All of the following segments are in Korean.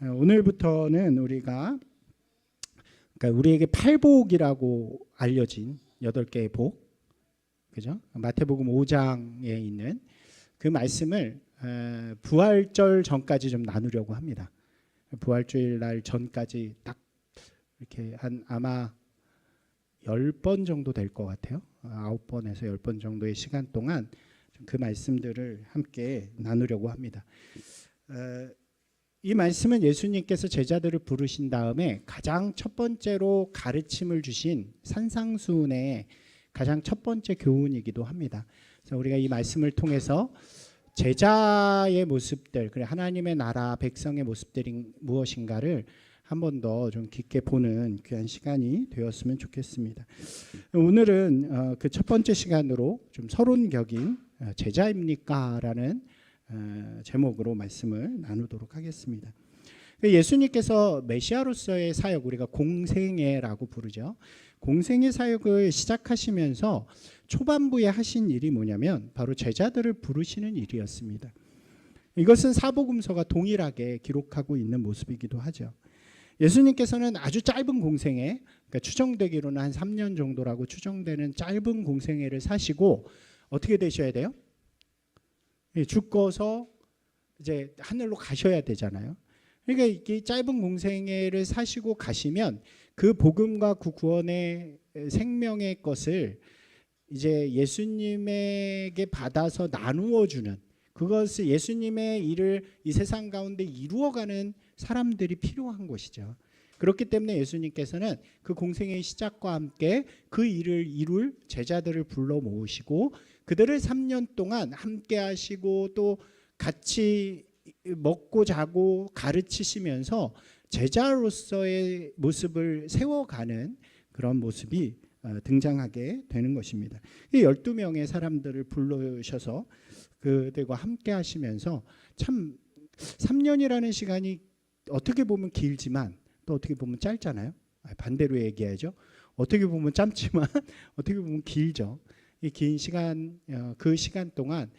오늘부터는 그러니까 우리에게 팔복이라고 알려진 8개의 복, 그죠? 마태복음 5장에 있는 그 말씀을 부활절 전까지 좀 나누려고 합니다. 부활주일 날 전까지 딱 이렇게 한 아마 10번 정도 될 것 같아요. 9번에서 10번 정도의 시간 동안 그 말씀들을 함께 나누려고 합니다. 이 말씀은 예수님께서 제자들을 부르신 다음에 가장 첫 번째로 가르침을 주신 산상수훈의 가장 첫 번째 교훈이기도 합니다. 그래서 우리가 이 말씀을 통해서 제자의 모습들, 그래 하나님의 나라 백성의 모습들이 무엇인가를 한 번 더 좀 깊게 보는 귀한 시간이 되었으면 좋겠습니다. 오늘은 그 첫 번째 시간으로 좀 서론격인 제자입니까라는 제목으로 말씀을 나누도록 하겠습니다. 예수님께서 메시아로서의 사역, 우리가 공생애라고 부르죠. 공생애 사역을 시작하시면서 초반부에 하신 일이 뭐냐면 바로 제자들을 부르시는 일이었습니다. 이것은 사복음서가 동일하게 기록하고 있는 모습이기도 하죠. 예수님께서는 아주 짧은 공생애, 그러니까 추정되기로는 한 3년 정도라고 추정되는 짧은 공생애를 사시고 어떻게 되셔야 돼요? 죽어서 이제 하늘로 가셔야 되잖아요. 그러니까 이 짧은 공생애를 사시고 가시면 그 복음과 그 구원의 생명의 것을 이제 예수님에게 받아서 나누어 주는, 그것을 예수님의 일을 이 세상 가운데 이루어가는 사람들이 필요한 것이죠. 그렇기 때문에 예수님께서는 그 공생의 시작과 함께 그 일을 이룰 제자들을 불러 모으시고 그들을 3년 동안 함께 하시고 또 같이 먹고 자고 가르치시면서 제자로서의 모습을 세워가는 그런 모습이 등장하게 되는 것입니다. 12명의 사람들을 불러셔서 그들과 함께 하시면서 참 3년이라는 시간이 어떻게 보면 길지만 또 어떻게 보면 짧잖아요. 반대로 얘기하죠. 어떻게 보면 짧지만 어떻게 보면 길죠. 이 긴 시간, 그 시간 동안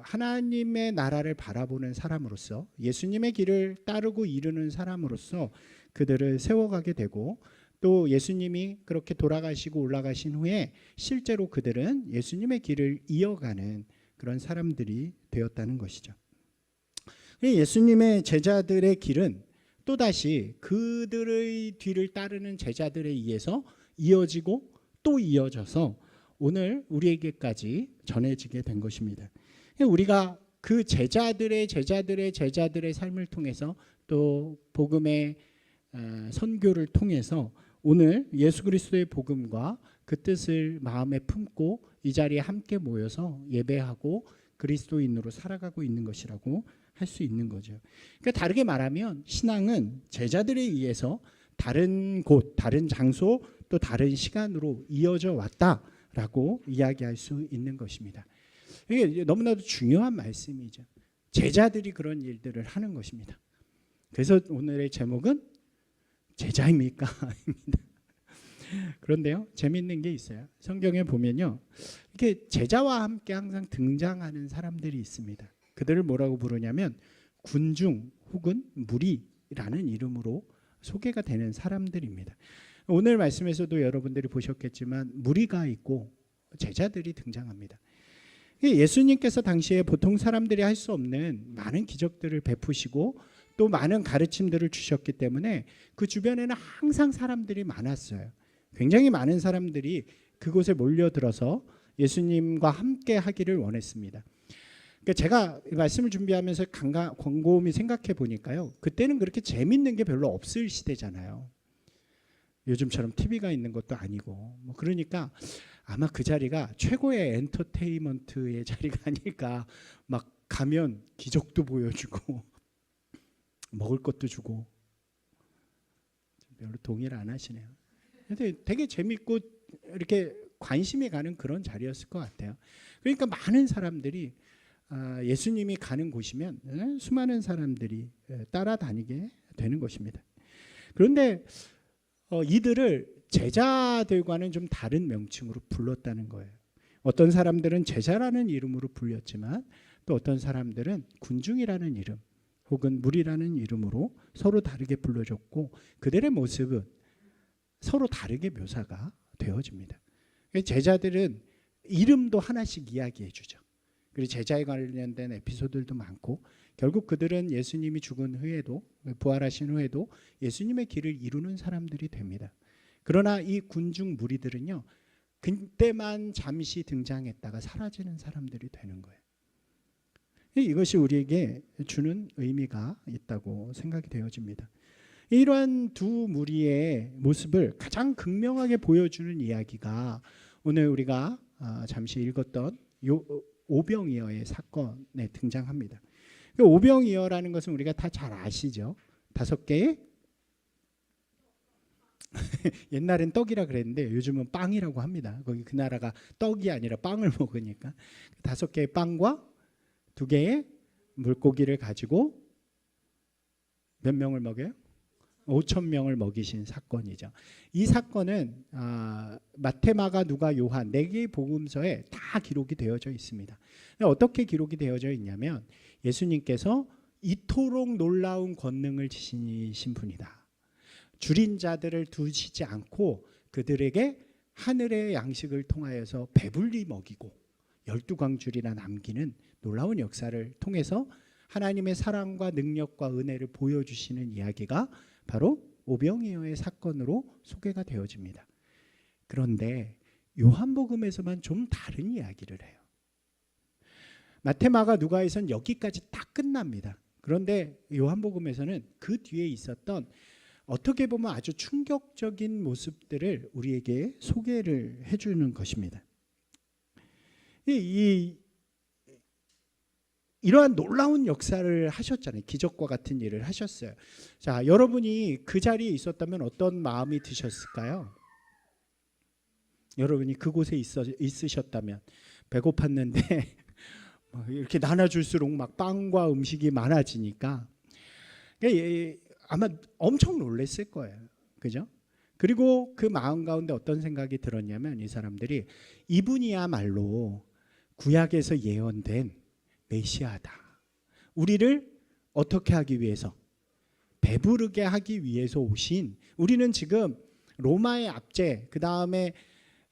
하나님의 나라를 바라보는 사람으로서, 예수님의 길을 따르고 이루는 사람으로서 그들을 세워가게 되고, 또 예수님이 그렇게 돌아가시고 올라가신 후에 실제로 그들은 예수님의 길을 이어가는 그런 사람들이 되었다는 것이죠. 예수님의 제자들의 길은 또다시 그들의 뒤를 따르는 제자들에 의해서 이어지고 또 이어져서 오늘 우리에게까지 전해지게 된 것입니다. 우리가 그 제자들의 삶을 통해서 또 복음의 선교를 통해서 오늘 예수 그리스도의 복음과 그 뜻을 마음에 품고 이 자리에 함께 모여서 예배하고 그리스도인으로 살아가고 있는 것이라고 할 수 있는 거죠. 그러니까 다르게 말하면 신앙은 제자들에 의해서 다른 곳, 다른 장소, 또 다른 시간으로 이어져 왔다라고 이야기할 수 있는 것입니다. 이게 너무나도 중요한 말씀이죠. 제자들이 그런 일들을 하는 것입니다. 그래서 오늘의 제목은 제자입니까? 입니다. 그런데요, 재미있는 게 있어요. 성경에 보면요, 이렇게 제자와 함께 항상 등장하는 사람들이 있습니다. 그들을 뭐라고 부르냐면 군중 혹은 무리라는 이름으로 소개가 되는 사람들입니다. 오늘 말씀에서도 여러분들이 보셨겠지만 무리가 있고 제자들이 등장합니다. 예수님께서 당시에 보통 사람들이 할 수 없는 많은 기적들을 베푸시고 또 많은 가르침들을 주셨기 때문에 그 주변에는 항상 사람들이 많았어요. 굉장히 많은 사람들이 그곳에 몰려들어서 예수님과 함께 하기를 원했습니다. 그러니까 제가 이 말씀을 준비하면서 곰곰이 생각해 보니까요, 그때는 그렇게 재밌는 게 별로 없을 시대잖아요. 요즘처럼 TV가 있는 것도 아니고, 그러니까 아마 그 자리가 최고의 엔터테인먼트의 자리가 아닐까. 막 가면 기적도 보여주고 먹을 것도 주고. 별로 동의를 안 하시네요. 근데 되게 재밌고 이렇게 관심이 가는 그런 자리였을 것 같아요. 그러니까 많은 사람들이 예수님이 가는 곳이면 수많은 사람들이 따라다니게 되는 것입니다. 그런데 이들을 제자들과는 좀 다른 명칭으로 불렀다는 거예요. 어떤 사람들은 제자라는 이름으로 불렸지만 또 어떤 사람들은 군중이라는 이름 혹은 물이라는 이름으로 서로 다르게 불러줬고 그들의 모습은 서로 다르게 묘사가 되어집니다. 제자들은 이름도 하나씩 이야기해 주죠. 그리고 제자에 관련된 에피소드들도 많고 결국 그들은 예수님이 죽은 후에도 부활하신 후에도 예수님의 길을 이루는 사람들이 됩니다. 그러나 이 군중 무리들은요. 그때만 잠시 등장했다가 사라지는 사람들이 되는 거예요. 이것이 우리에게 주는 의미가 있다고 생각이 되어집니다. 이러한 두 무리의 모습을 가장 극명하게 보여주는 이야기가 오늘 우리가 잠시 읽었던 오병이어의 사건에 등장합니다. 오병이어라는 것은 우리가 다 잘 아시죠? 5개의 옛날엔 떡이라 그랬는데 요즘은 빵이라고 합니다. 거기 그 나라가 떡이 아니라 빵을 먹으니까 5개의 빵과 2개의 물고기를 가지고 몇 명을 먹여요? 5,000명을 먹이신 사건이죠. 이 사건은 마태, 마가, 누가, 요한 4개의 복음서에 다 기록이 되어져 있습니다. 어떻게 기록이 되어져 있냐면 예수님께서 이토록 놀라운 권능을 지니신 분이다. 줄인 자들을 두시지 않고 그들에게 하늘의 양식을 통하여서 배불리 먹이고 12광줄이나 남기는 놀라운 역사를 통해서 하나님의 사랑과 능력과 은혜를 보여주시는 이야기가 바로 오병이어의 사건으로 소개가 되어집니다. 그런데 요한복음에서만 좀 다른 이야기를 해요. 마태, 마가, 누가에서는 여기까지 딱 끝납니다. 그런데 요한복음에서는 그 뒤에 있었던 어떻게 보면 아주 충격적인 모습들을 우리에게 소개를 해주는 것입니다. 이러한 놀라운 역사를 하셨잖아요. 기적과 같은 일을 하셨어요. 자, 여러분이 그 자리에 있었다면 어떤 마음이 드셨을까요? 여러분이 그곳에 있으셨다면 배고팠는데 이렇게 나눠줄수록 막 빵과 음식이 많아지니까 아마 엄청 놀랐을 거예요. 그죠? 그리고 그 마음 가운데 어떤 생각이 들었냐면 이 사람들이 이분이야말로 구약에서 예언된 메시아다. 우리를 어떻게 하기 위해서? 배부르게 하기 위해서 오신, 우리는 지금 로마의 압제, 그 다음에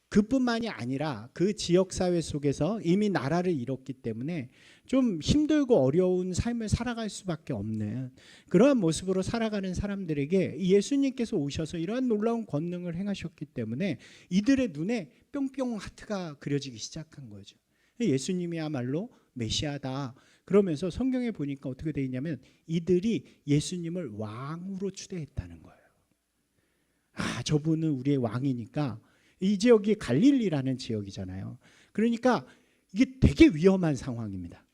그뿐만이 아니라 그 지역사회 속에서 이미 나라를 잃었기 때문에 좀 힘들고 어려운 삶을 살아갈 수밖에 없는 그러한 모습으로 살아가는 사람들에게 예수님께서 오셔서 이러한 놀라운 권능을 행하셨기 때문에 이들의 눈에 뿅뿅 하트가 그려지기 시작한 거죠. 예수님이야말로 메시아다. 그러면서 성경에 보니까 어떻게 되어 있냐면 이들이 예수님을 왕으로 추대했다는 거예요. 저분은 우리의 왕이니까. 이 지역이 갈릴리라는 지역이잖아요. 그러니까 이게 되게 위험한 상황입니다.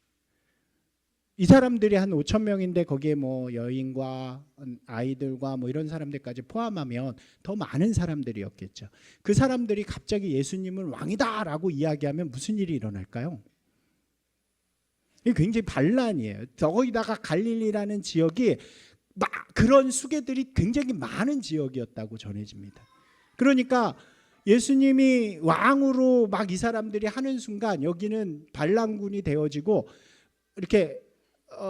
이 사람들이 한 5,000명인데 거기에 뭐 여인과 아이들과 뭐 이런 사람들까지 포함하면 더 많은 사람들이었겠죠. 그 사람들이 갑자기 예수님은 왕이다라고 이야기하면 무슨 일이 일어날까요? 이게 굉장히 반란이에요. 거기다가 갈릴리라는 지역이 막 그런 수괴들이 굉장히 많은 지역이었다고 전해집니다. 그러니까 예수님이 왕으로 막 이 사람들이 하는 순간 여기는 반란군이 되어지고 이렇게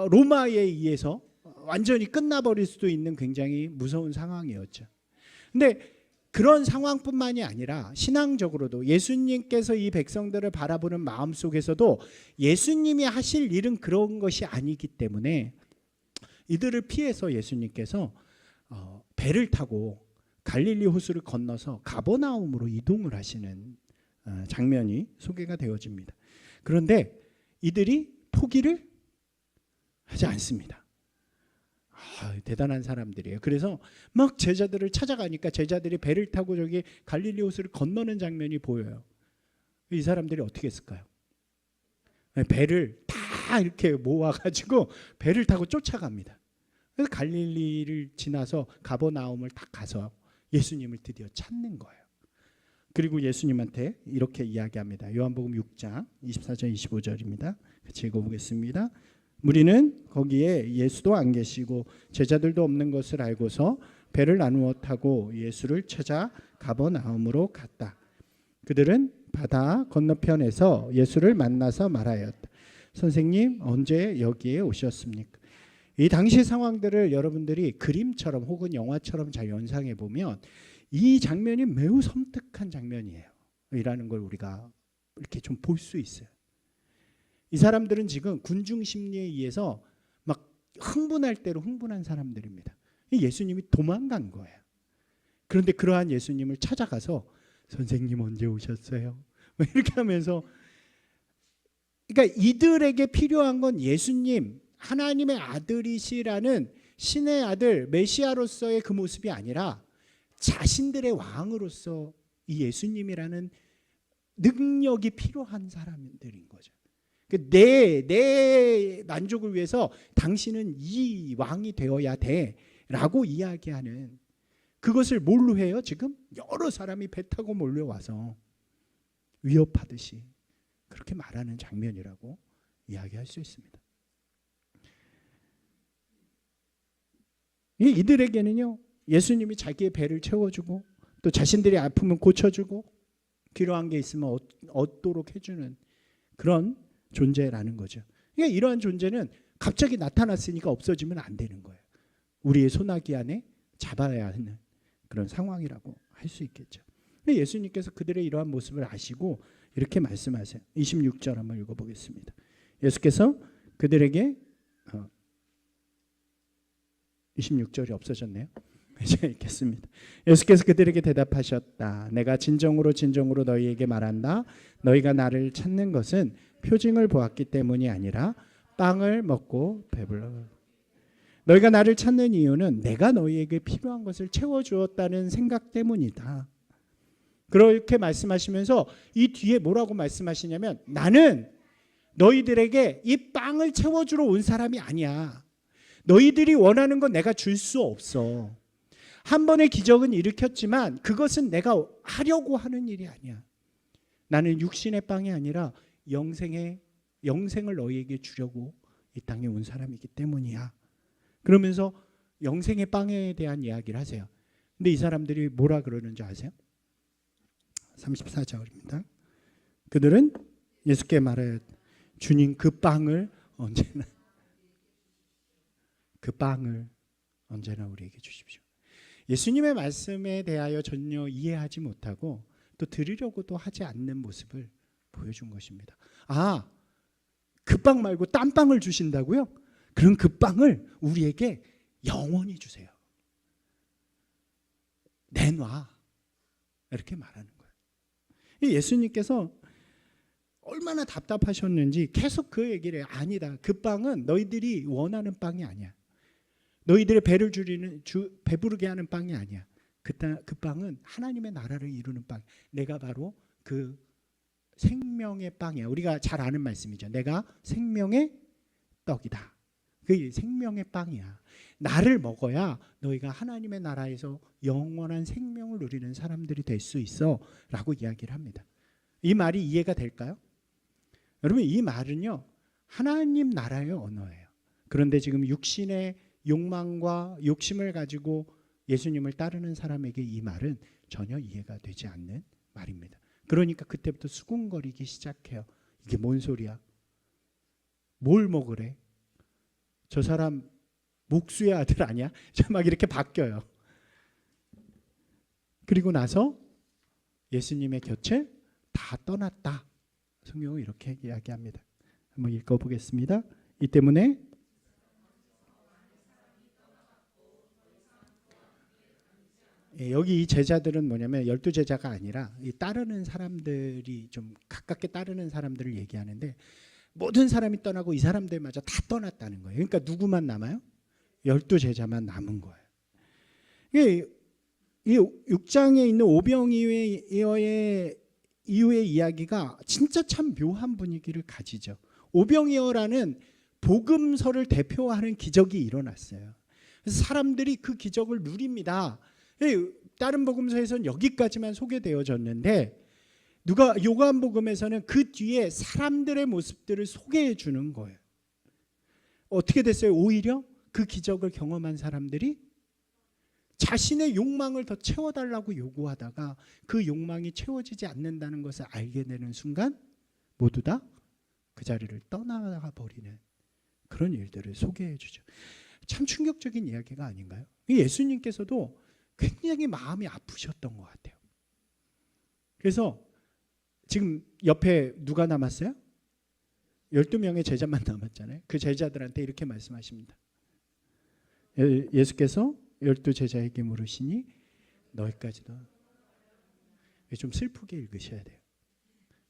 로마에 의해서 완전히 끝나버릴 수도 있는 굉장히 무서운 상황이었죠. 근데 그런 상황뿐만이 아니라 신앙적으로도 예수님께서 이 백성들을 바라보는 마음속에서도 예수님이 하실 일은 그런 것이 아니기 때문에 이들을 피해서 예수님께서 배를 타고 갈릴리 호수를 건너서 가버나움으로 이동을 하시는 장면이 소개가 되어집니다. 그런데 이들이 포기를 하지 않습니다. 대단한 사람들이에요. 그래서 막 제자들을 찾아가니까 제자들이 배를 타고 저기 갈릴리 호수를 건너는 장면이 보여요. 이 사람들이 어떻게 했을까요? 배를 다 이렇게 모아가지고 배를 타고 쫓아갑니다. 그래서 갈릴리를 지나서 가버나움을 딱 가서 예수님을 드디어 찾는 거예요. 그리고 예수님한테 이렇게 이야기합니다. 요한복음 6장 24절 25절입니다. 같이 읽어보겠습니다. 무리는 거기에 예수도 안 계시고 제자들도 없는 것을 알고서 배를 나누어 타고 예수를 찾아 가버나움으로 갔다. 그들은 바다 건너편에서 예수를 만나서 말하였다. 선생님, 언제 여기에 오셨습니까? 이 당시 상황들을 여러분들이 그림처럼 혹은 영화처럼 잘 연상해 보면 이 장면이 매우 섬뜩한 장면이에요. 이라는 걸 우리가 이렇게 좀 볼 수 있어요. 이 사람들은 지금 군중 심리에 의해서 막 흥분할 대로 흥분한 사람들입니다. 예수님이 도망간 거예요. 그런데 그러한 예수님을 찾아가서 선생님 언제 오셨어요? 이렇게 하면서, 그러니까 이들에게 필요한 건 예수님, 하나님의 아들이시라는 신의 아들 메시아로서의 그 모습이 아니라 자신들의 왕으로서 이 예수님이라는 능력이 필요한 사람들인 거죠. 내 만족을 위해서 당신은 이 왕이 되어야 돼라고 이야기하는, 그것을 뭘로 해요? 지금 여러 사람이 배 타고 몰려와서 위협하듯이 그렇게 말하는 장면이라고 이야기할 수 있습니다. 이들에게는요, 예수님이 자기의 배를 채워주고 또 자신들의 아픔을 고쳐주고 필요한 게 있으면 얻도록 해주는 그런 존재라는 거죠. 그러니까 이러한 존재는 갑자기 나타났으니까 없어지면 안 되는 거예요. 우리의 소나기 안에 잡아야 하는 그런 상황이라고 할 수 있겠죠. 예수님께서 그들의 이러한 모습을 아시고 이렇게 말씀하세요. 26절 한번 읽어보겠습니다. 예수께서 그들에게 26절이 없어졌네요. 제가 읽겠습니다. 예수께서 그들에게 대답하셨다. 내가 진정으로 진정으로 너희에게 말한다. 너희가 나를 찾는 것은 표징을 보았기 때문이 아니라 빵을 먹고 배불러. 너희가 나를 찾는 이유는 내가 너희에게 필요한 것을 채워주었다는 생각 때문이다. 그렇게 말씀하시면서 이 뒤에 뭐라고 말씀하시냐면, 나는 너희들에게 이 빵을 채워주러 온 사람이 아니야. 너희들이 원하는 건 내가 줄 수 없어. 한 번의 기적은 일으켰지만 그것은 내가 하려고 하는 일이 아니야. 나는 육신의 빵이 아니라 영생을 너희에게 주려고 이 땅에 온 사람이기 때문이야. 그러면서 영생의 빵에 대한 이야기를 하세요. 근데 이 사람들이 뭐라 그러는지 아세요? 34절입니다. 그들은 예수께 말하여 주님 그 빵을 언제나 우리에게 주십시오. 예수님의 말씀에 대하여 전혀 이해하지 못하고 또 들으려고도 하지 않는 모습을 보여준 것입니다. 아, 그 빵 말고 딴 빵을 주신다고요? 그럼 그 빵을 우리에게 영원히 주세요. 내놔. 이렇게 말하는 거예요. 예수님께서 얼마나 답답하셨는지 계속 그 얘기를 해요. 아니다. 그 빵은 너희들이 원하는 빵이 아니야. 너희들의 배를 배부르게 하는 빵이 아니야. 그 빵은 하나님의 나라를 이루는 빵. 내가 바로 그 생명의 빵이야. 우리가 잘 아는 말씀이죠. 내가 생명의 떡이다. 그게 생명의 빵이야. 나를 먹어야 너희가 하나님의 나라에서 영원한 생명을 누리는 사람들이 될 수 있어 라고 이야기를 합니다. 이 말이 이해가 될까요? 여러분, 이 말은요, 하나님 나라의 언어예요. 그런데 지금 육신의 욕망과 욕심을 가지고 예수님을 따르는 사람에게 이 말은 전혀 이해가 되지 않는 말입니다. 그러니까 그때부터 수군거리기 시작해요. 이게 뭔 소리야? 뭘 먹으래? 저 사람 목수의 아들 아니야? 막 이렇게 바뀌어요. 그리고 나서 예수님의 곁을 다 떠났다. 성경은 이렇게 이야기합니다. 한번 읽어보겠습니다. 이 때문에 여기 이 제자들은 뭐냐면 12제자가 아니라 이 따르는 사람들이 좀 가깝게 따르는 사람들을 얘기하는데, 모든 사람이 떠나고 이 사람들마저 다 떠났다는 거예요. 그러니까 누구만 남아요? 12제자만 남은 거예요. 이 6장에 있는 오병이어의 이후의 이야기가 진짜 참 묘한 분위기를 가지죠. 오병이어라는 복음서를 대표하는 기적이 일어났어요. 그래서 사람들이 그 기적을 누립니다. 다른 복음서에서는 여기까지만 소개되어졌는데 요한복음에서는 그 뒤에 사람들의 모습들을 소개해 주는 거예요. 어떻게 됐어요? 오히려 그 기적을 경험한 사람들이 자신의 욕망을 더 채워달라고 요구하다가 그 욕망이 채워지지 않는다는 것을 알게 되는 순간 모두 다 그 자리를 떠나가 버리는 그런 일들을 소개해 주죠. 참 충격적인 이야기가 아닌가요? 예수님께서도 굉장히 마음이 아프셨던 것 같아요. 그래서 지금 옆에 누가 남았어요? 12명의 제자만 남았잖아요. 그 제자들한테 이렇게 말씀하십니다. 예수께서 12제자에게 물으시니 너희까지도, 좀 슬프게 읽으셔야 돼요.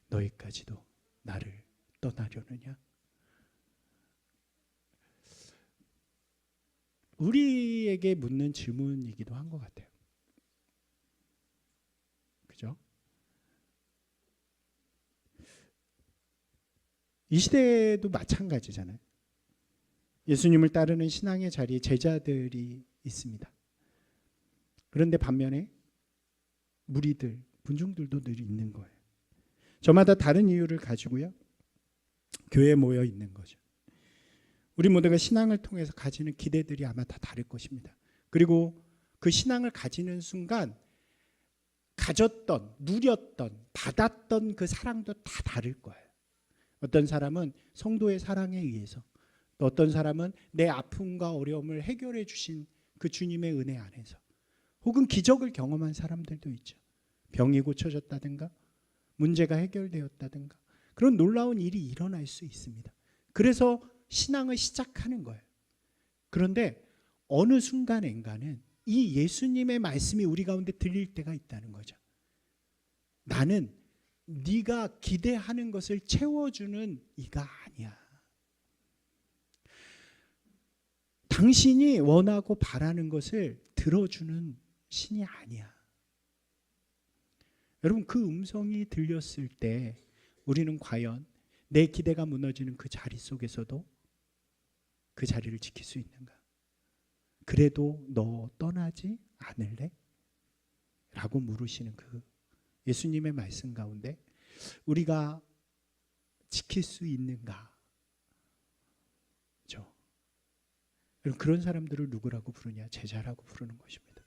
너희까지도 나를 떠나려느냐? 우리에게 묻는 질문이기도 한 것 같아요. 그죠? 이 시대도 마찬가지잖아요. 예수님을 따르는 신앙의 자리에 제자들이 있습니다. 그런데 반면에 무리들, 군중들도 늘 있는 거예요. 저마다 다른 이유를 가지고요, 교회에 모여 있는 거죠. 우리 모두가 신앙을 통해서 가지는 기대들이 아마 다 다를 것입니다. 그리고 그 신앙을 가지는 순간 가졌던, 누렸던, 받았던 그 사랑도 다 다를 거예요. 어떤 사람은 성도의 사랑에 의해서, 또 어떤 사람은 내 아픔과 어려움을 해결해 주신 그 주님의 은혜 안에서, 혹은 기적을 경험한 사람들도 있죠. 병이 고쳐졌다든가 문제가 해결되었다든가 그런 놀라운 일이 일어날 수 있습니다. 그래서 신앙을 시작하는 거예요. 그런데 어느 순간인가는 이 예수님의 말씀이 우리 가운데 들릴 때가 있다는 거죠. 나는 네가 기대하는 것을 채워주는 이가 아니야. 당신이 원하고 바라는 것을 들어주는 신이 아니야. 여러분, 그 음성이 들렸을 때 우리는 과연 내 기대가 무너지는 그 자리 속에서도 그 자리를 지킬 수 있는가? 그래도 너 떠나지 않을래? 라고 물으시는 그 예수님의 말씀 가운데 우리가 지킬 수 있는가? 여러분, 그런 사람들을 누구라고 부르냐? 제자라고 부르는 것입니다.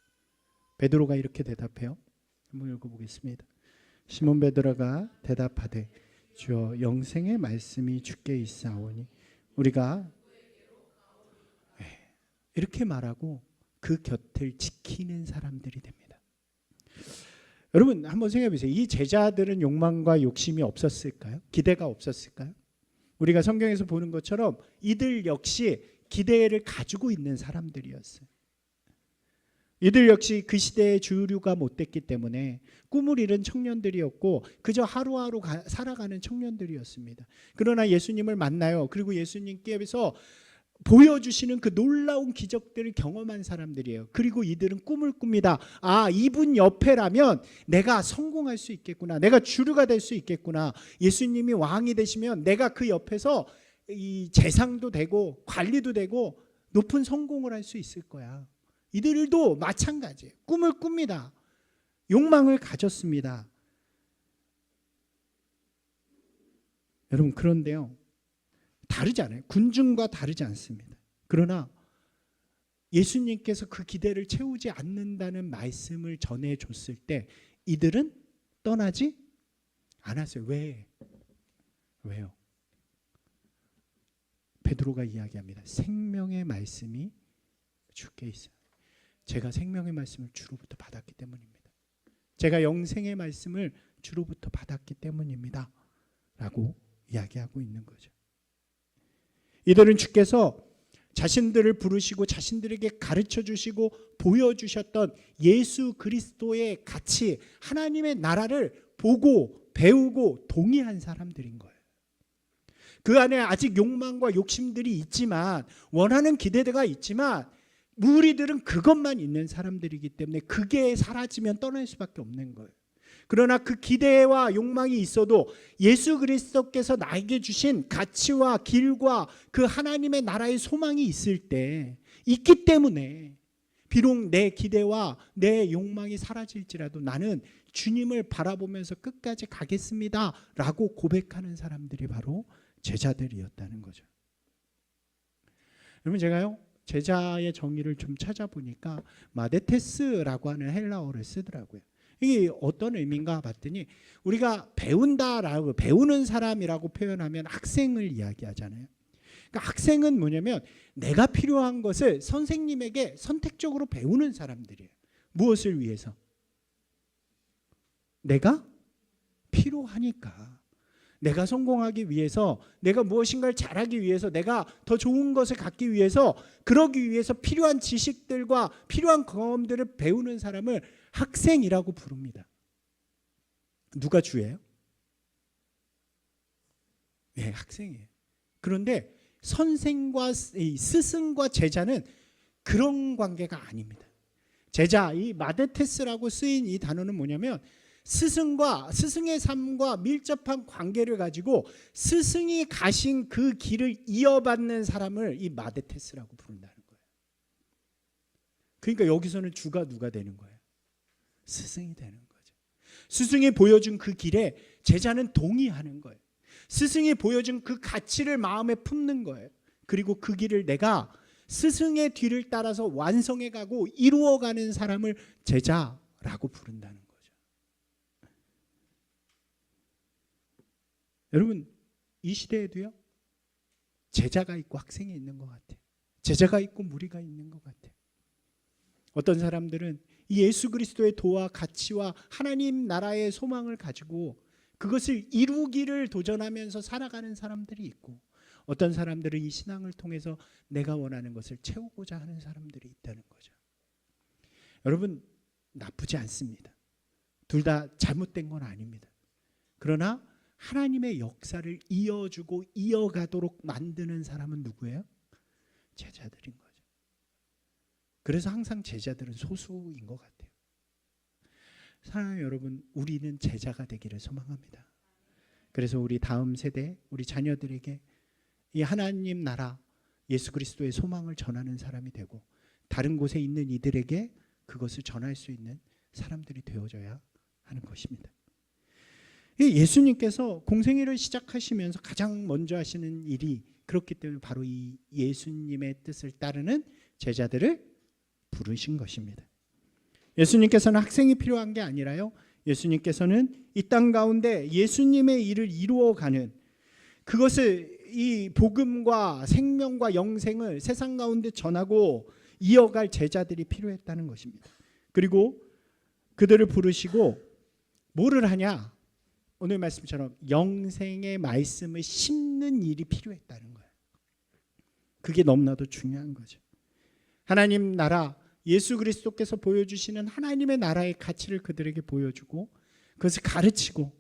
베드로가 이렇게 대답해요. 한번 읽어보겠습니다. 시몬 베드로가 대답하되 주여 영생의 말씀이 주께 있사오니 우리가, 이렇게 말하고 그 곁을 지키는 사람들이 됩니다. 여러분, 한번 생각해 보세요. 이 제자들은 욕망과 욕심이 없었을까요? 기대가 없었을까요? 우리가 성경에서 보는 것처럼 이들 역시 기대를 가지고 있는 사람들이었어요. 이들 역시 그 시대의 주류가 못 됐기 때문에 꿈을 이룬 청년들이었고 그저 하루하루 살아가는 청년들이었습니다. 그러나 예수님을 만나요. 그리고 예수님께서 보여주시는 그 놀라운 기적들을 경험한 사람들이에요. 그리고 이들은 꿈을 꿉니다. 아, 이분 옆에라면 내가 성공할 수 있겠구나. 내가 주류가 될 수 있겠구나. 예수님이 왕이 되시면 내가 그 옆에서 이 재상도 되고 관리도 되고 높은 성공을 할 수 있을 거야. 이들도 마찬가지예요. 꿈을 꿉니다. 욕망을 가졌습니다. 여러분, 그런데요, 다르지 않아요. 군중과 다르지 않습니다. 그러나 예수님께서 그 기대를 채우지 않는다는 말씀을 전해줬을 때 이들은 떠나지 않았어요. 왜요? 베드로가 이야기합니다. 생명의 말씀이 주께 있어요. 제가 생명의 말씀을 주로부터 받았기 때문입니다. 제가 영생의 말씀을 주로부터 받았기 때문입니다. 라고 이야기하고 있는 거죠. 이들은 주께서 자신들을 부르시고 자신들에게 가르쳐 주시고 보여주셨던 예수 그리스도의 가치, 하나님의 나라를 보고 배우고 동의한 사람들인 거예요. 그 안에 아직 욕망과 욕심들이 있지만, 원하는 기대가 있지만 무리들은 그것만 있는 사람들이기 때문에 그게 사라지면 떠날 수밖에 없는 거예요. 그러나 그 기대와 욕망이 있어도 예수 그리스도께서 나에게 주신 가치와 길과 그 하나님의 나라의 소망이 있을 때, 있기 때문에 비록 내 기대와 내 욕망이 사라질지라도 나는 주님을 바라보면서 끝까지 가겠습니다 라고 고백하는 사람들이 바로 제자들이었다는 거죠. 여러분, 제가요 제자의 정의를 좀 찾아보니까 마데테스라고 하는 헬라어를 쓰더라고요. 이게 어떤 의미인가 봤더니, 우리가 배운다라고, 배우는 사람이라고 표현하면 학생을 이야기하잖아요. 그러니까 학생은 뭐냐면 내가 필요한 것을 선생님에게 선택적으로 배우는 사람들이에요. 무엇을 위해서? 내가 필요하니까. 내가 성공하기 위해서, 내가 무엇인가를 잘하기 위해서, 내가 더 좋은 것을 갖기 위해서, 그러기 위해서 필요한 지식들과 필요한 경험들을 배우는 사람을 학생이라고 부릅니다. 누가 주예요? 네, 학생이에요. 그런데 선생과 스승과 제자는 그런 관계가 아닙니다. 제자, 이 마데테스라고 쓰인 이 단어는 뭐냐면 스승과 스승의 삶과 밀접한 관계를 가지고 스승이 가신 그 길을 이어받는 사람을 이 마데테스라고 부른다는 거예요. 그러니까 여기서는 주가 누가 되는 거예요? 스승이 되는 거죠. 스승이 보여준 그 길에 제자는 동의하는 거예요. 스승이 보여준 그 가치를 마음에 품는 거예요. 그리고 그 길을 내가 스승의 뒤를 따라서 완성해 가고 이루어가는 사람을 제자라고 부른다는 거죠. 여러분, 이 시대에도요, 제자가 있고 학생이 있는 것 같아요. 제자가 있고 무리가 있는 것 같아요. 어떤 사람들은 이 예수 그리스도의 도와 가치와 하나님 나라의 소망을 가지고 그것을 이루기를 도전하면서 살아가는 사람들이 있고, 어떤 사람들은 이 신앙을 통해서 내가 원하는 것을 채우고자 하는 사람들이 있다는 거죠. 여러분, 나쁘지 않습니다. 둘 다 잘못된 건 아닙니다. 그러나 하나님의 역사를 이어주고 이어가도록 만드는 사람은 누구예요? 제자들인 거죠. 그래서 항상 제자들은 소수인 것 같아요. 사랑하는 여러분, 우리는 제자가 되기를 소망합니다. 그래서 우리 다음 세대, 우리 자녀들에게 이 하나님 나라, 예수 그리스도의 소망을 전하는 사람이 되고, 다른 곳에 있는 이들에게 그것을 전할 수 있는 사람들이 되어져야 하는 것입니다. 예수님께서 공생애를 시작하시면서 가장 먼저 하시는 일이 그렇기 때문에 바로 이 예수님의 뜻을 따르는 제자들을 부르신 것입니다. 예수님께서는 학생이 필요한 게 아니라요, 예수님께서는 이 땅 가운데 예수님의 일을 이루어가는, 그것을 이 복음과 생명과 영생을 세상 가운데 전하고 이어갈 제자들이 필요했다는 것입니다. 그리고 그들을 부르시고 뭐를 하냐? 오늘 말씀처럼 영생의 말씀을 심는 일이 필요했다는 거예요. 그게 너무나도 중요한 거죠. 하나님 나라, 예수 그리스도께서 보여주시는 하나님의 나라의 가치를 그들에게 보여주고 그것을 가르치고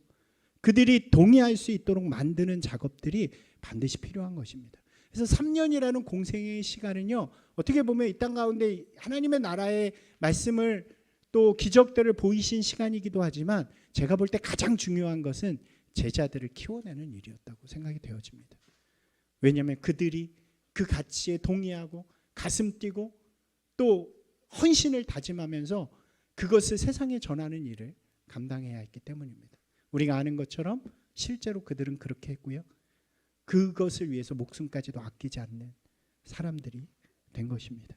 그들이 동의할 수 있도록 만드는 작업들이 반드시 필요한 것입니다. 그래서 3년이라는 공생의 시간은요, 어떻게 보면 이 땅 가운데 하나님의 나라의 말씀을 또 기적들을 보이신 시간이기도 하지만, 제가 볼 때 가장 중요한 것은 제자들을 키워내는 일이었다고 생각이 되어집니다. 왜냐하면 그들이 그 가치에 동의하고 가슴 뛰고 또 헌신을 다짐하면서 그것을 세상에 전하는 일을 감당해야 했기 때문입니다. 우리가 아는 것처럼 실제로 그들은 그렇게 했고요, 그것을 위해서 목숨까지도 아끼지 않는 사람들이 된 것입니다.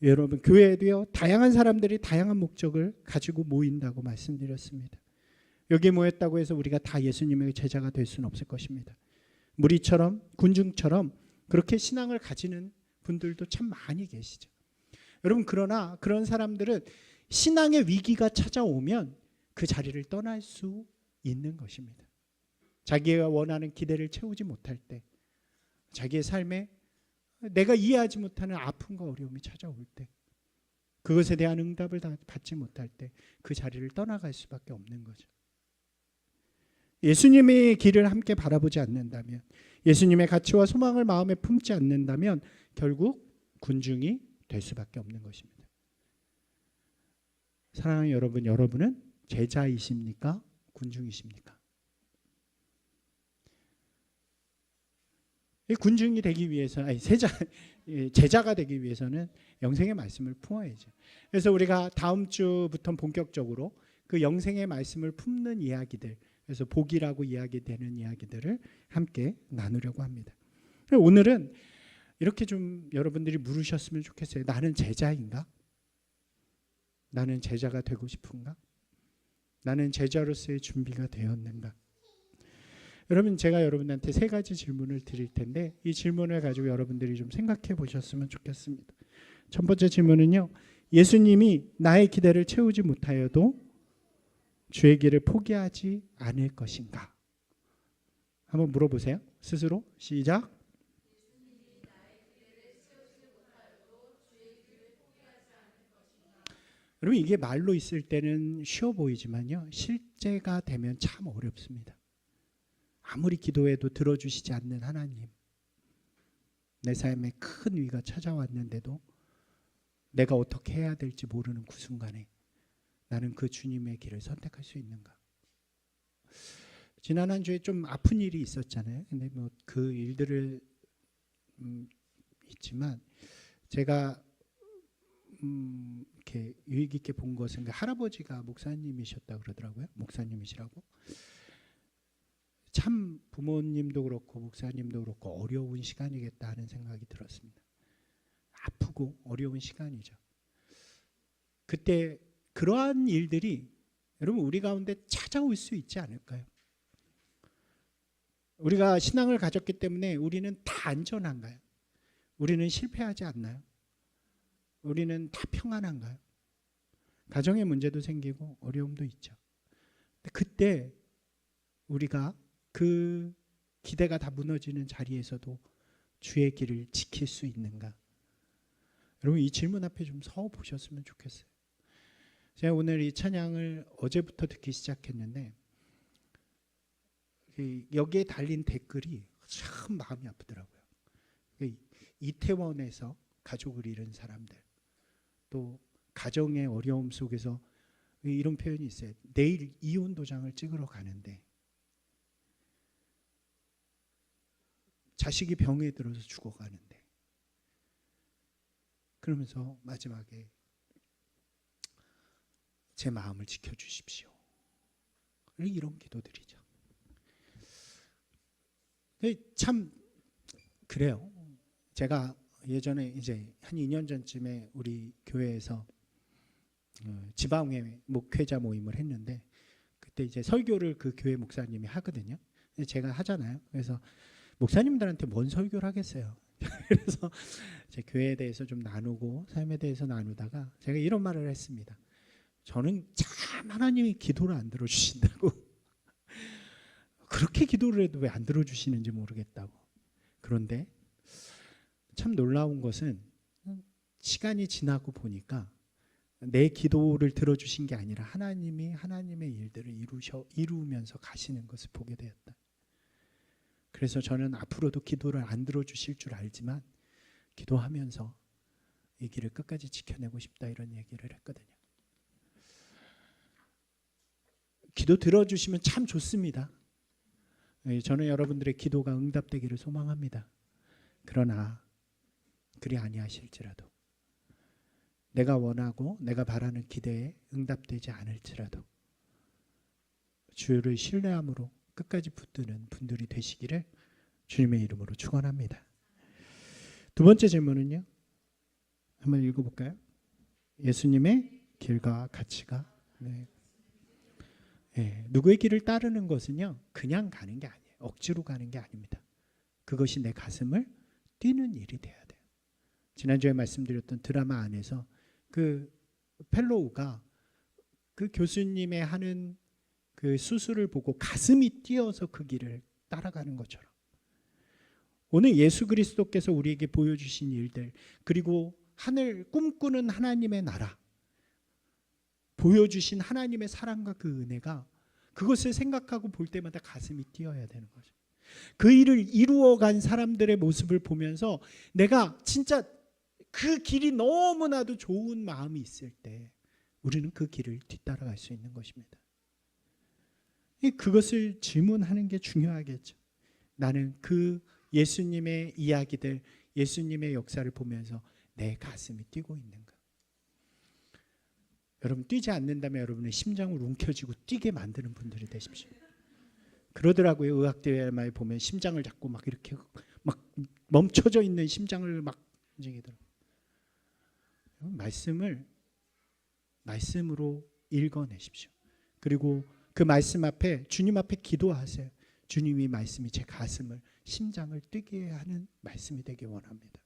여러분, 교회에도요, 다양한 사람들이 다양한 목적을 가지고 모인다고 말씀드렸습니다. 여기에 모였다고 해서 우리가 다 예수님의 제자가 될 수는 없을 것입니다. 무리처럼, 군중처럼 그렇게 신앙을 가지는 분들도 참 많이 계시죠. 여러분, 그러나 그런 사람들은 신앙의 위기가 찾아오면 그 자리를 떠날 수 있는 것입니다. 자기가 원하는 기대를 채우지 못할 때, 자기의 삶에 내가 이해하지 못하는 아픔과 어려움이 찾아올 때, 그것에 대한 응답을 받지 못할 때 그 자리를 떠나갈 수밖에 없는 거죠. 예수님의 길을 함께 바라보지 않는다면, 예수님의 가치와 소망을 마음에 품지 않는다면 결국 군중이 될 수밖에 없는 것입니다. 사랑하는 여러분, 여러분은 제자이십니까? 군중이십니까? 군중이 되기 위해서, 제자가 되기 위해서는 영생의 말씀을 품어야죠. 그래서 우리가 다음 주부터 본격적으로 그 영생의 말씀을 품는 이야기들, 그래서 복이라고 이야기되는 이야기들을 함께 나누려고 합니다. 오늘은 이렇게 좀 여러분들이 물으셨으면 좋겠어요. 나는 제자인가? 나는 제자가 되고 싶은가? 나는 제자로서의 준비가 되었는가? 여러분, 제가 여러분한테 세 가지 질문을 드릴 텐데 이 질문을 가지고 여러분들이 좀 생각해 보셨으면 좋겠습니다. 첫 번째 질문은요. 예수님이 나의 기대를 채우지 못하여도 주의 길을 포기하지 않을 것인가? 한번 물어보세요. 스스로. 시작. 여러분, 이게 말로 있을 때는 쉬워 보이지만요. 실제가 되면 참 어렵습니다. 아무리 기도해도 들어주시지 않는 하나님, 내 삶에 큰 위가 찾아왔는데도 내가 어떻게 해야 될지 모르는 그 순간에 나는 그 주님의 길을 선택할 수 있는가? 지난 한 주에 좀 아픈 일이 있었잖아요. 근데 뭐 그 일들을 있지만 제가 이렇게 유익 있게 본 것은 그 할아버지가 목사님이셨다 그러더라고요. 목사님이시라고. 참 부모님도 그렇고 목사님도 그렇고 어려운 시간이겠다 하는 생각이 들었습니다. 아프고 어려운 시간이죠. 그때 그러한 일들이 여러분 우리 가운데 찾아올 수 있지 않을까요? 우리가 신앙을 가졌기 때문에 우리는 다 안전한가요? 우리는 실패하지 않나요? 우리는 다 평안한가요? 가정의 문제도 생기고 어려움도 있죠. 그때 우리가 그 기대가 다 무너지는 자리에서도 주의 길을 지킬 수 있는가? 여러분 이 질문 앞에 좀 서 보셨으면 좋겠어요. 제가 오늘 이 찬양을 어제부터 듣기 시작했는데 여기에 달린 댓글이 참 마음이 아프더라고요. 이태원에서 가족을 잃은 사람들, 또 가정의 어려움 속에서 이런 표현이 있어요. 내일 이혼 도장을 찍으러 가는데 자식이 병에 들어서 죽어가는데 그러면서 마지막에 제 마음을 지켜주십시오. 이런 기도들이죠. 참 그래요. 제가 예전에 이제 한 2년 전쯤에 우리 교회에서 지방회 목회자 모임을 했는데 그때 이제 설교를 그 교회 목사님이 하거든요. 제가 하잖아요. 그래서 목사님들한테 뭔 설교를 하겠어요. 그래서 제 교회에 대해서 좀 나누고 삶에 대해서 나누다가 제가 이런 말을 했습니다. 저는 참 하나님이 기도를 안 들어주신다고. 그렇게 기도를 해도 왜 안 들어주시는지 모르겠다고. 그런데 참 놀라운 것은 시간이 지나고 보니까 내 기도를 들어주신 게 아니라 하나님이 하나님의 일들을 이루면서 가시는 것을 보게 되었다. 그래서 저는 앞으로도 기도를 안 들어주실 줄 알지만 기도하면서 이 길을 끝까지 지켜내고 싶다 이런 얘기를 했거든요. 기도 들어주시면 참 좋습니다. 저는 여러분들의 기도가 응답되기를 소망합니다. 그러나 그리 아니하실지라도 내가 원하고 내가 바라는 기대에 응답되지 않을지라도 주를 신뢰함으로 끝까지 붙드는 분들이 되시기를 주님의 이름으로 축원합니다. 두 번째 질문은요. 한번 읽어볼까요? 예수님의 길과 가치가 누구의 길을 따르는 것은요 그냥 가는 게 아니에요. 억지로 가는 게 아닙니다. 그것이 내 가슴을 뛰는 일이 돼야 돼요. 지난주에 말씀드렸던 드라마 안에서 그 펠로우가 그 교수님의 하는 그 수술을 보고 가슴이 뛰어서 그 길을 따라가는 것처럼 오늘 예수 그리스도께서 우리에게 보여주신 일들 그리고 하늘 꿈꾸는 하나님의 나라 보여주신 하나님의 사랑과 그 은혜가 그것을 생각하고 볼 때마다 가슴이 뛰어야 되는 거죠. 그 일을 이루어간 사람들의 모습을 보면서 내가 진짜 그 길이 너무나도 좋은 마음이 있을 때 우리는 그 길을 뒤따라갈 수 있는 것입니다. 그것을 질문하는 게 중요하겠죠. 나는 그 예수님의 이야기들, 예수님의 역사를 보면서 내 가슴이 뛰고 있는가? 여러분 뛰지 않는다면 여러분의 심장을 움켜쥐고 뛰게 만드는 분들이 되십시오. 그러더라고요. 의학대회에 보면 심장을 잡고 막 이렇게 막 멈춰져 있는 심장을 막 움직이더라고요. 말씀으로 읽어내십시오. 그리고 그 말씀 앞에 주님 앞에 기도하세요. 주님이 말씀이 제 가슴을 심장을 뛰게 하는 말씀이 되길 원합니다.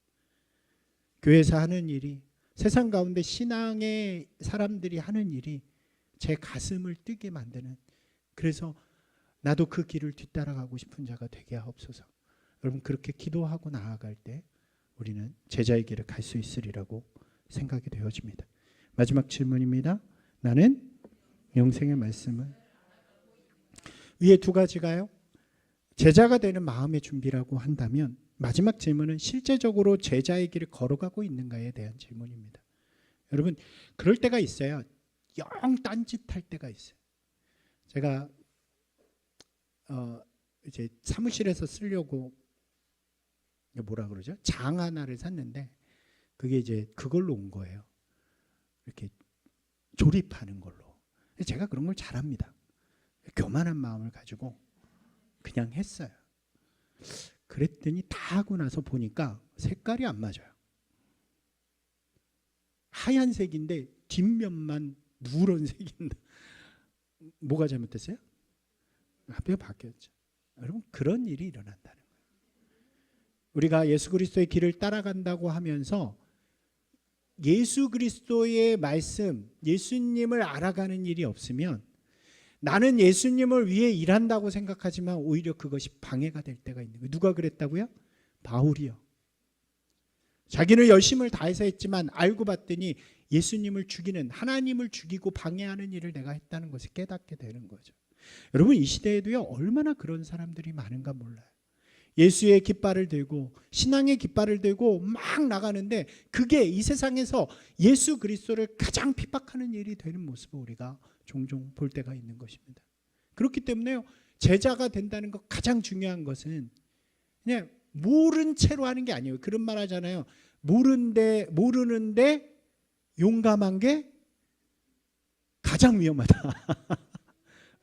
교회에서 하는 일이, 세상 가운데 신앙의 사람들이 하는 일이 제 가슴을 뛰게 만드는, 그래서 나도 그 길을 뒤따라가고 싶은 자가 되게 하옵소서. 여러분, 그렇게 기도하고 나아갈 때 우리는 제자의 길을 갈 수 있으리라고 생각이 되어집니다. 마지막 질문입니다. 나는 영생의 말씀을, 위에 두 가지가요, 제자가 되는 마음의 준비라고 한다면 마지막 질문은 실제적으로 제자의 길을 걸어가고 있는가에 대한 질문입니다. 여러분, 그럴 때가 있어요. 영 딴짓할 때가 있어요. 제가 이제 사무실에서 쓰려고 뭐라 그러죠? 장 하나를 샀는데 그게 이제 그걸로 온 거예요. 이렇게 조립하는 걸로. 제가 그런 걸 잘합니다. 교만한 마음을 가지고 그냥 했어요. 그랬더니 다 하고 나서 보니까 색깔이 안 맞아요. 하얀색인데 뒷면만 누런색인데 뭐가 잘못됐어요? 앞에 바뀌었죠. 여러분, 그런 일이 일어난다는 거예요. 우리가 예수 그리스도의 길을 따라간다고 하면서 예수 그리스도의 말씀, 예수님을 알아가는 일이 없으면 나는 예수님을 위해 일한다고 생각하지만 오히려 그것이 방해가 될 때가 있는 거예요. 누가 그랬다고요? 바울이요. 자기는 열심을 다해서 했지만 알고 봤더니 예수님을 죽이는, 하나님을 죽이고 방해하는 일을 내가 했다는 것을 깨닫게 되는 거죠. 여러분, 이 시대에도요, 얼마나 그런 사람들이 많은가 몰라요. 예수의 깃발을 들고 신앙의 깃발을 들고 막 나가는데 그게 이 세상에서 예수 그리스도를 가장 핍박하는 일이 되는 모습을 우리가 종종 볼 때가 있는 것입니다. 그렇기 때문에요, 제자가 된다는 것 가장 중요한 것은 그냥 모른 채로 하는 게 아니에요. 그런 말 하잖아요. 모르는데 용감한 게 가장 위험하다.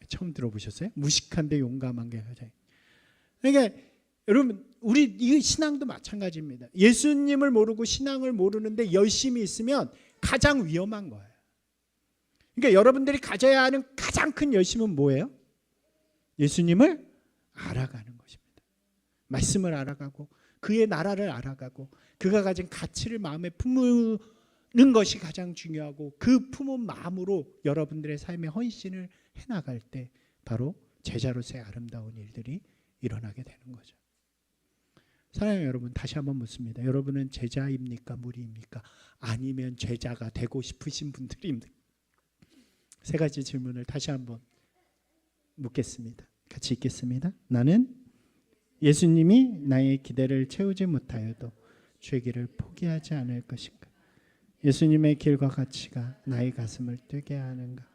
처음 들어보셨어요? 무식한데 용감한 게 가장. 그러니까 여러분, 우리 이 신앙도 마찬가지입니다. 예수님을 모르고 신앙을 모르는데 열심히 있으면 가장 위험한 거예요. 그러니까 여러분들이 가져야 하는 가장 큰 열심은 뭐예요? 예수님을 알아가는 것입니다. 말씀을 알아가고 그의 나라를 알아가고 그가 가진 가치를 마음에 품는 것이 가장 중요하고, 그 품은 마음으로 여러분들의 삶의 헌신을 해나갈 때 바로 제자로서의 아름다운 일들이 일어나게 되는 거죠. 사랑하는 여러분, 다시 한번 묻습니다. 여러분은 제자입니까? 무리입니까? 아니면 제자가 되고 싶으신 분들입니까? 세 가지 질문을 다시 한번 묻겠습니다. 같이 읽겠습니다. 나는 예수님이 나의 기대를 채우지 못하여도 주의 길을 포기하지 않을 것인가? 예수님의 길과 가치가 나의 가슴을 뛰게 하는가?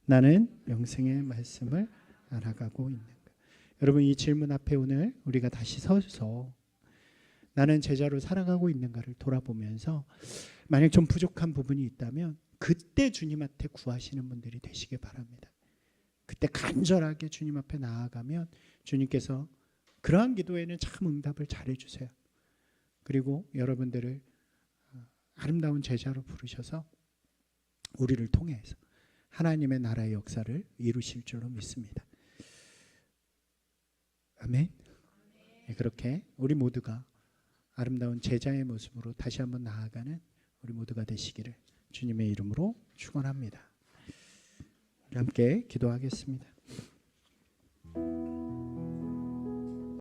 나는 영생의 말씀을 알아가고 있는가? 여러분, 이 질문 앞에 오늘 우리가 다시 서서 나는 제자로 살아가고 있는가를 돌아보면서 만약 좀 부족한 부분이 있다면 그때 주님한테 구하시는 분들이 되시길 바랍니다. 그때 간절하게 주님 앞에 나아가면 주님께서 그러한 기도에는 참 응답을 잘해 주세요. 그리고 여러분들을 아름다운 제자로 부르셔서 우리를 통해서 하나님의 나라의 역사를 이루실 줄로 믿습니다. 아멘. 그렇게 우리 모두가 아름다운 제자의 모습으로 다시 한번 나아가는 우리 모두가 되시기를 주님의 이름으로 축원합니다. 우리 함께 기도하겠습니다.